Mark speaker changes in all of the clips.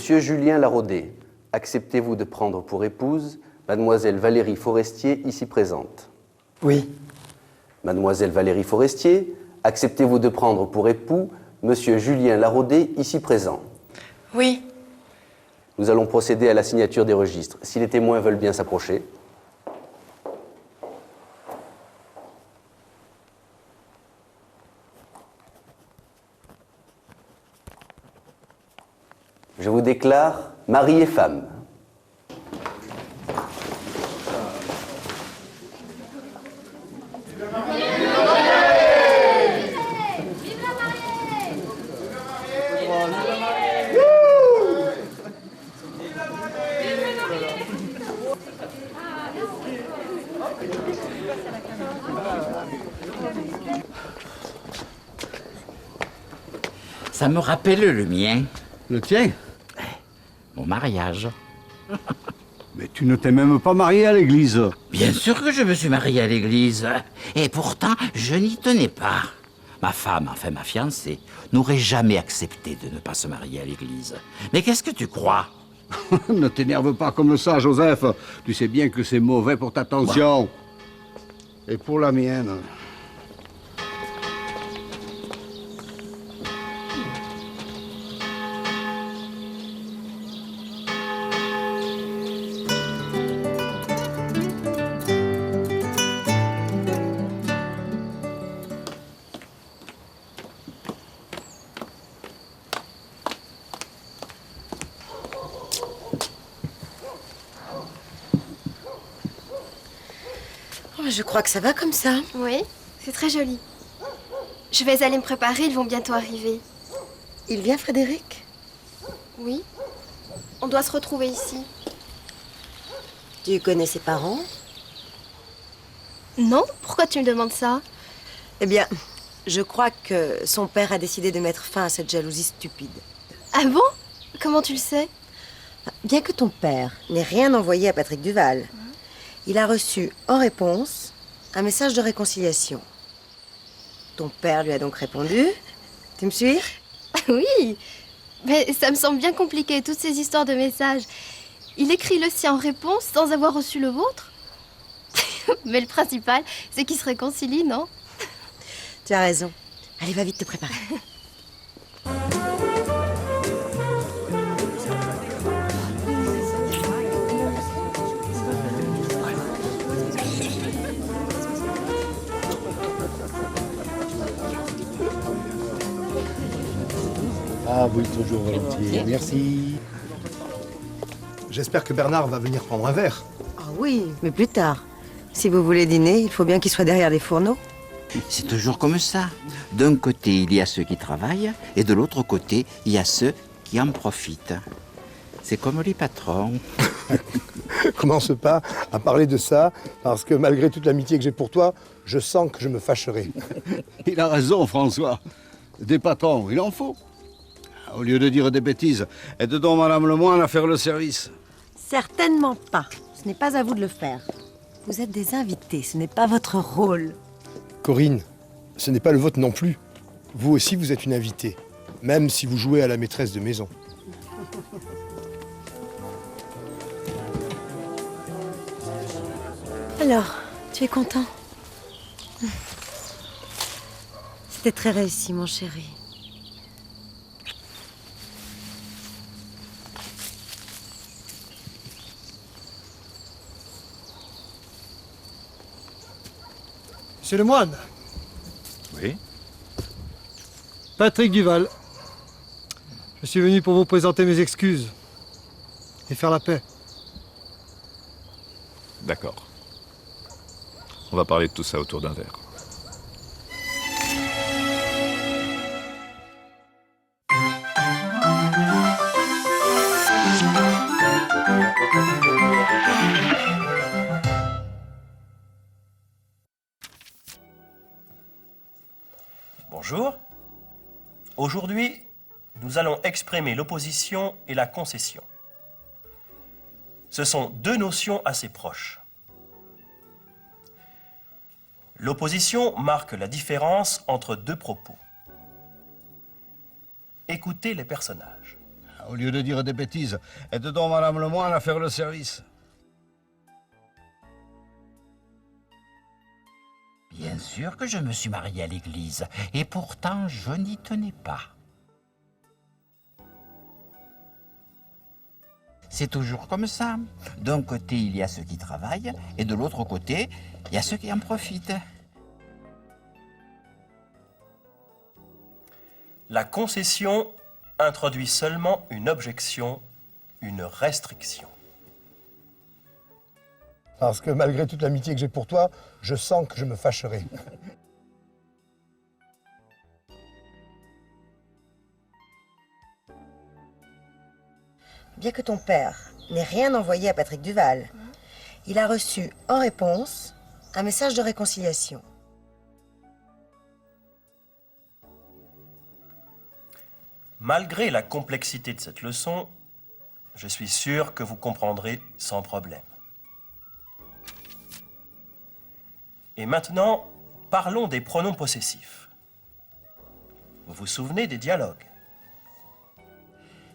Speaker 1: Monsieur Julien Laraudet, acceptez-vous de prendre pour épouse Mademoiselle Valérie Forestier, ici présente?
Speaker 2: Oui.
Speaker 1: Mademoiselle Valérie Forestier, acceptez-vous de prendre pour époux Monsieur Julien Laraudet, ici présent?
Speaker 3: Oui.
Speaker 1: Nous allons procéder à la signature des registres. Si les témoins veulent bien s'approcher. Je vous déclare mari et femme.
Speaker 4: Ça me rappelle le mien.
Speaker 5: Le tien?
Speaker 4: Mon mariage.
Speaker 5: Mais tu ne t'es même pas marié à l'église.
Speaker 4: Bien sûr que je me suis marié à l'église. Et pourtant, je n'y tenais pas. Ma femme, enfin ma fiancée, n'aurait jamais accepté de ne pas se marier à l'église. Mais qu'est-ce que tu crois?
Speaker 5: Ne t'énerve pas comme ça, Joseph. Tu sais bien que c'est mauvais pour ta tension. Et pour la mienne.
Speaker 3: Je crois que ça va comme ça.
Speaker 6: Oui, c'est très joli. Je vais aller me préparer, ils vont bientôt arriver.
Speaker 3: Il vient, Frédéric?
Speaker 6: Oui. On doit se retrouver ici.
Speaker 3: Tu connais ses parents?
Speaker 6: Non? Pourquoi tu me demandes ça?
Speaker 3: Eh bien, je crois que son père a décidé de mettre fin à cette jalousie stupide.
Speaker 6: Ah bon? Comment tu le sais?
Speaker 3: Bien que ton père n'ait rien envoyé à Patrick Duval, il a reçu en réponse un message de réconciliation. Ton père lui a donc répondu. Tu me suis?
Speaker 6: Oui, mais ça me semble bien compliqué, toutes ces histoires de messages. Il écrit le sien en réponse sans avoir reçu le vôtre. Mais le principal, c'est qu'ils se réconcilient, non?
Speaker 3: Tu as raison. Allez, va vite te préparer.
Speaker 7: Ah oui, toujours volontiers. Merci.
Speaker 8: J'espère que Bernard va venir prendre un verre.
Speaker 3: Ah oui, mais plus tard. Si vous voulez dîner, il faut bien qu'il soit derrière les fourneaux.
Speaker 4: C'est toujours comme ça. D'un côté, il y a ceux qui travaillent, et de l'autre côté, il y a ceux qui en profitent. C'est comme les patrons.
Speaker 8: Commence pas à parler de ça, parce que malgré toute l'amitié que j'ai pour toi, je sens que je me fâcherai.
Speaker 5: Il a raison, François. Des patrons, il en faut. Au lieu de dire des bêtises, aide donc Madame Lemoine à faire le service.
Speaker 3: Certainement pas. Ce n'est pas à vous de le faire. Vous êtes des invités, ce n'est pas votre rôle.
Speaker 8: Corinne, ce n'est pas le vôtre non plus. Vous aussi, vous êtes une invitée, même si vous jouez à la maîtresse de maison.
Speaker 3: Alors, tu es content? C'était très réussi, mon chéri.
Speaker 2: Monsieur le moine.
Speaker 7: Oui.
Speaker 2: Patrick Duval. Je suis venu pour vous présenter mes excuses et faire la paix.
Speaker 7: D'accord. On va parler de tout ça autour d'un verre.
Speaker 9: Bonjour. Aujourd'hui, nous allons exprimer l'opposition et la concession. Ce sont deux notions assez proches. L'opposition marque la différence entre deux propos. Écoutez les personnages.
Speaker 5: Au lieu de dire des bêtises, aide donc Madame Lemoine à faire le service.
Speaker 4: Bien sûr que je me suis marié à l'église, et pourtant je n'y tenais pas. C'est toujours comme ça. D'un côté, il y a ceux qui travaillent, et de l'autre côté, il y a ceux qui en profitent.
Speaker 9: La concession introduit seulement une objection, une restriction.
Speaker 8: Parce que malgré toute l'amitié que j'ai pour toi, je sens que je me fâcherai.
Speaker 3: Bien que ton père n'ait rien envoyé à Patrick Duval, il a reçu en réponse un message de réconciliation.
Speaker 9: Malgré la complexité de cette leçon, je suis sûr que vous comprendrez sans problème. Et maintenant, parlons des pronoms possessifs. Vous vous souvenez des dialogues?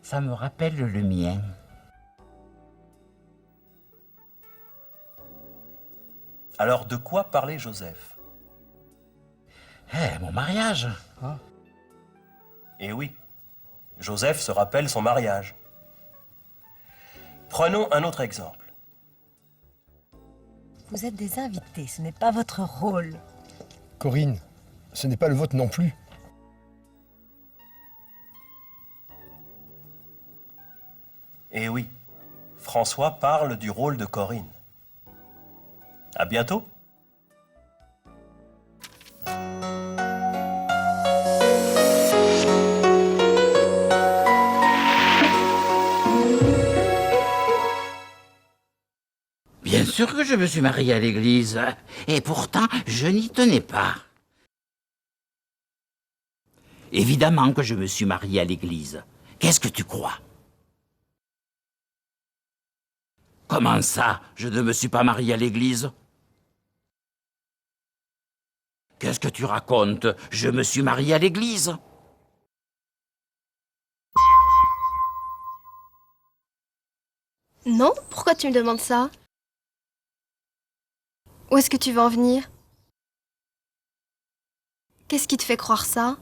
Speaker 4: Ça me rappelle le mien.
Speaker 9: Alors de quoi parlait Joseph?
Speaker 4: Mon mariage.
Speaker 9: Eh oui, Joseph se rappelle son mariage. Prenons un autre exemple.
Speaker 3: Vous êtes des invités, ce n'est pas votre rôle.
Speaker 8: Corinne, ce n'est pas le vôtre non plus.
Speaker 9: Eh oui, François parle du rôle de Corinne. À bientôt.
Speaker 4: Bien sûr que je me suis marié à l'église, et pourtant je n'y tenais pas. Évidemment que je me suis marié à l'église. Qu'est-ce que tu crois? Comment ça, je ne me suis pas marié à l'église? Qu'est-ce que tu racontes? Je me suis marié à l'église.
Speaker 6: Non? Pourquoi tu me demandes ça? Où est-ce que tu veux en venir? Qu'est-ce qui te fait croire ça?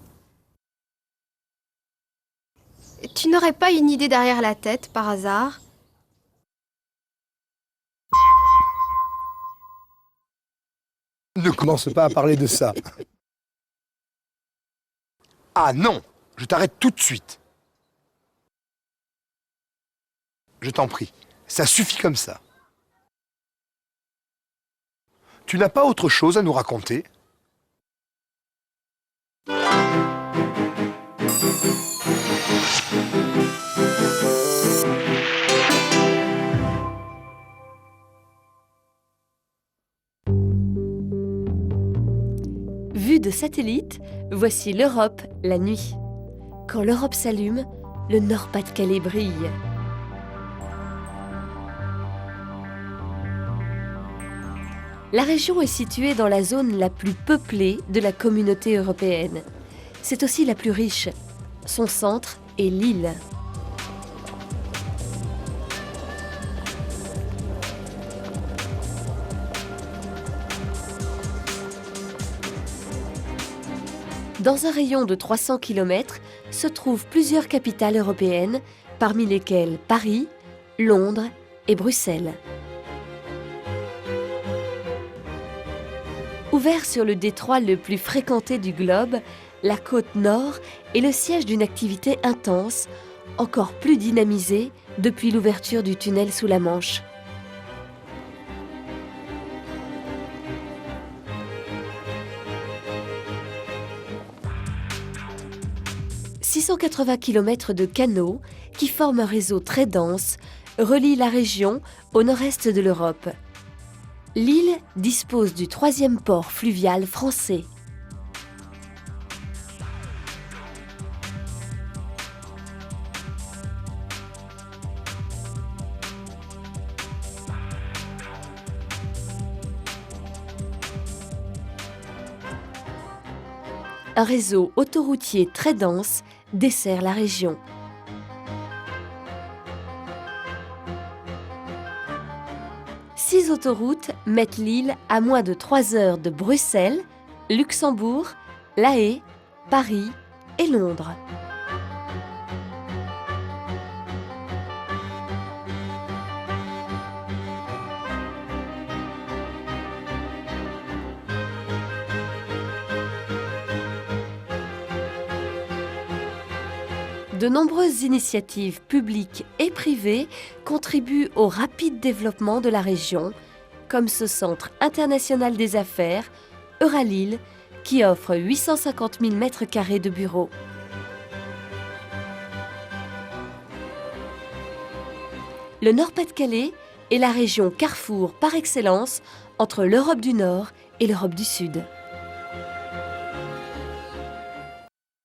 Speaker 6: Tu n'aurais pas une idée derrière la tête, par hasard?
Speaker 8: Ne commence pas à parler de ça. Ah non, je t'arrête tout de suite. Je t'en prie, ça suffit comme ça. Tu n'as pas autre chose à nous raconter?
Speaker 10: Vue de satellite, voici l'Europe la nuit. Quand l'Europe s'allume, le Nord-Pas-de-Calais brille. La région est située dans la zone la plus peuplée de la communauté européenne. C'est aussi la plus riche. Son centre est Lille. Dans un rayon de 300 km se trouvent plusieurs capitales européennes, parmi lesquelles Paris, Londres et Bruxelles. Ouvert sur le détroit le plus fréquenté du globe, la côte nord est le siège d'une activité intense, encore plus dynamisée depuis l'ouverture du tunnel sous la Manche. « 680 km de canaux qui forment un réseau très dense relient la région au nord-est de l'Europe. Lille dispose du 3e port fluvial français. Un réseau autoroutier très dense dessert la région. 6 autoroutes mettent Lille à moins de 3 heures de Bruxelles, Luxembourg, La Haye, Paris et Londres. De nombreuses initiatives publiques et privées contribuent au rapide développement de la région, comme ce Centre international des affaires, Euralille, qui offre 850 000 m² de bureaux. Le Nord-Pas-de-Calais est la région carrefour par excellence entre l'Europe du Nord et l'Europe du Sud.